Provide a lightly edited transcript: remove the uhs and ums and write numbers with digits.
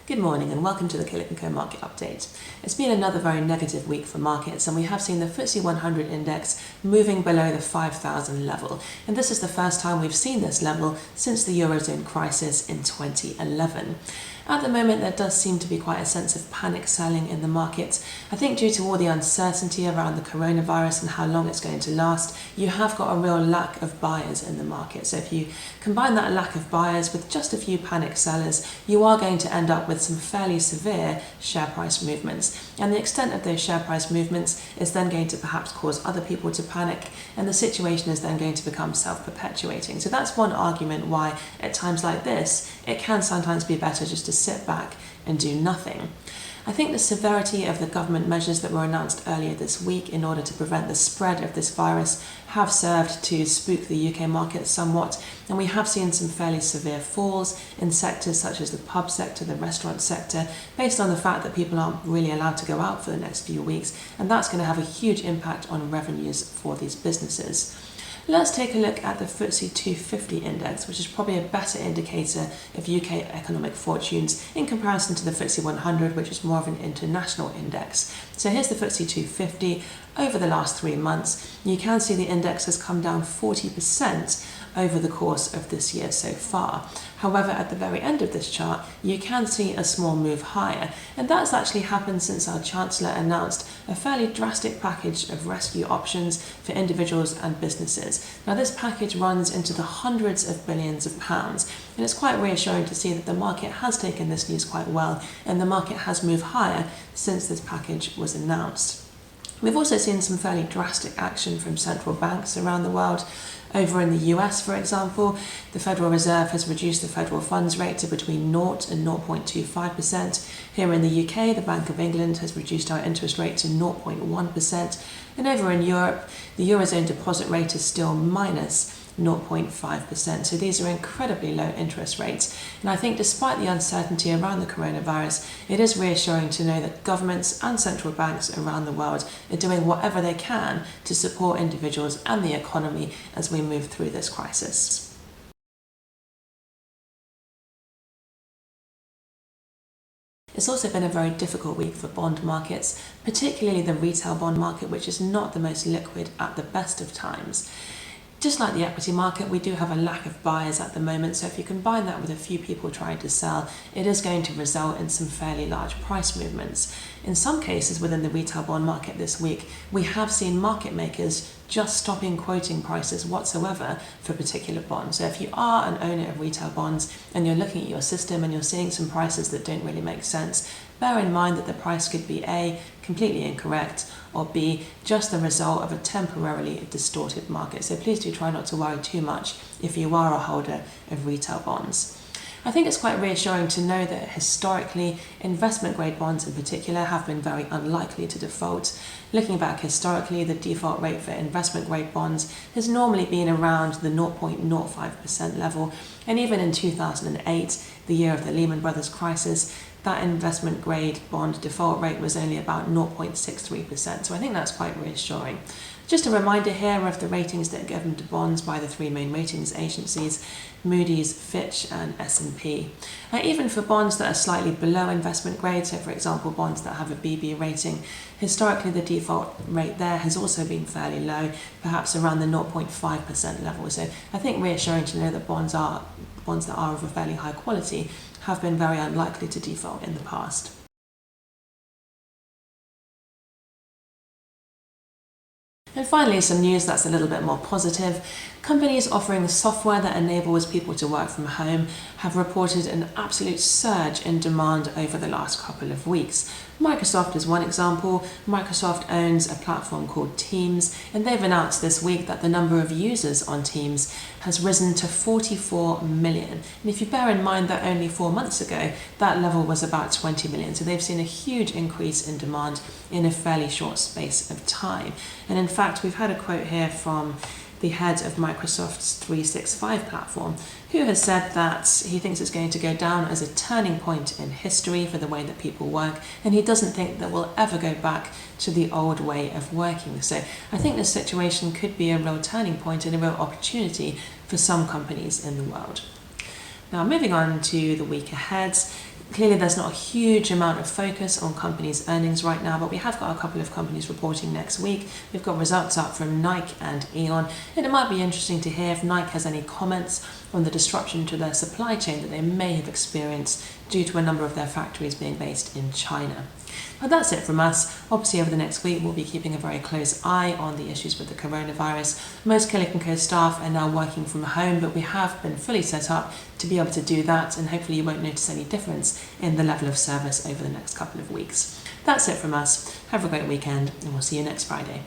Good morning and welcome to the Killik & Co market update. It's been another very negative week for markets, and we have seen the FTSE 100 index moving below the 5,000 level. And this is the first time we've seen this level since the Eurozone crisis in 2011. At the moment, there does seem to be quite a sense of panic selling in the market. I think due to all the uncertainty around the coronavirus and how long it's going to last, you have got a real lack of buyers in the market. So if you combine that lack of buyers with just a few panic sellers, you are going to end up with some fairly severe share price movements. And the extent of those share price movements is then going to perhaps cause other people to panic, and the situation is then going to become self-perpetuating. So that's one argument why at times like this, it can sometimes be better just to sit back and do nothing. I think the severity of the government measures that were announced earlier this week in order to prevent the spread of this virus have served to spook the UK market somewhat, and we have seen some fairly severe falls in sectors such as the pub sector, the restaurant sector, based on the fact that people aren't really allowed to go out for the next few weeks, and that's going to have a huge impact on revenues for these businesses. Let's take a look at the FTSE 250 index, which is probably a better indicator of UK economic fortunes in comparison to the FTSE 100, which is more of an international index. So here's the FTSE 250. Over the last 3 months, you can see the index has come down 40% over the course of this year so far. However, at the very end of this chart, you can see a small move higher, and that's actually happened since our Chancellor announced a fairly drastic package of rescue options for individuals and businesses. Now, this package runs into the hundreds of billions of pounds, and it's quite reassuring to see that the market has taken this news quite well, and the market has moved higher since this package was announced. We've also seen some fairly drastic action from central banks around the world. Over in the US, for example, the Federal Reserve has reduced the federal funds rate to between 0 and 0.25%. Here in the UK, the Bank of England has reduced our interest rate to 0.1%. And over in Europe, the Eurozone deposit rate is still minus 0.5%. So these are incredibly low interest rates. And I think despite the uncertainty around the coronavirus, it is reassuring to know that governments and central banks around the world are doing whatever they can to support individuals and the economy as we move through this crisis. It's also been a very difficult week for bond markets, particularly the retail bond market, which is not the most liquid at the best of times. Just like the equity market, we do have a lack of buyers at the moment, so if you combine that with a few people trying to sell, it is going to result in some fairly large price movements. In some cases within the retail bond market this week, we have seen market makers just stopping quoting prices whatsoever for particular bonds. So if you are an owner of retail bonds and you're looking at your system and you're seeing some prices that don't really make sense, bear in mind that the price could be A, completely incorrect, or B, just the result of a temporarily distorted market. So please do try not to worry too much if you are a holder of retail bonds. I think it's quite reassuring to know that historically, investment grade bonds in particular have been very unlikely to default. Looking back historically, the default rate for investment grade bonds has normally been around the 0.05% level, and even in 2008, the year of the Lehman Brothers crisis, that investment grade bond default rate was only about 0.63%. So I think that's quite reassuring. Just a reminder here of the ratings that are given to bonds by the 3 main ratings agencies, Moody's, Fitch and S&P. Even for bonds that are slightly below investment grade, so for example bonds that have a BB rating, historically the default rate there has also been fairly low, perhaps around the 0.5% level. So I think reassuring to know that bonds that are of a fairly high quality have been very unlikely to default in the past. And finally, some news that's a little bit more positive. Companies offering software that enables people to work from home have reported an absolute surge in demand over the last couple of weeks. Microsoft is one example. Microsoft owns a platform called Teams, and they've announced this week that the number of users on Teams has risen to 44 million. And if you bear in mind that only 4 months ago, that level was about 20 million. So they've seen a huge increase in demand in a fairly short space of time. And in fact, we've had a quote here from the head of Microsoft's 365 platform, who has said that he thinks it's going to go down as a turning point in history for the way that people work, and he doesn't think that we'll ever go back to the old way of working. So I think this situation could be a real turning point and a real opportunity for some companies in the world. Now, moving on to the week ahead. Clearly, there's not a huge amount of focus on companies' earnings right now, but we have got a couple of companies reporting next week. We've got results up from Nike and Aeon, and it might be interesting to hear if Nike has any comments on the disruption to their supply chain that they may have experienced due to a number of their factories being based in China. But that's it from us. Obviously, over the next week, we'll be keeping a very close eye on the issues with the coronavirus. Most Killik & Co staff are now working from home, but we have been fully set up to be able to do that, and hopefully you won't notice any difference in the level of service over the next couple of weeks. That's it from us. Have a great weekend, and we'll see you next Friday.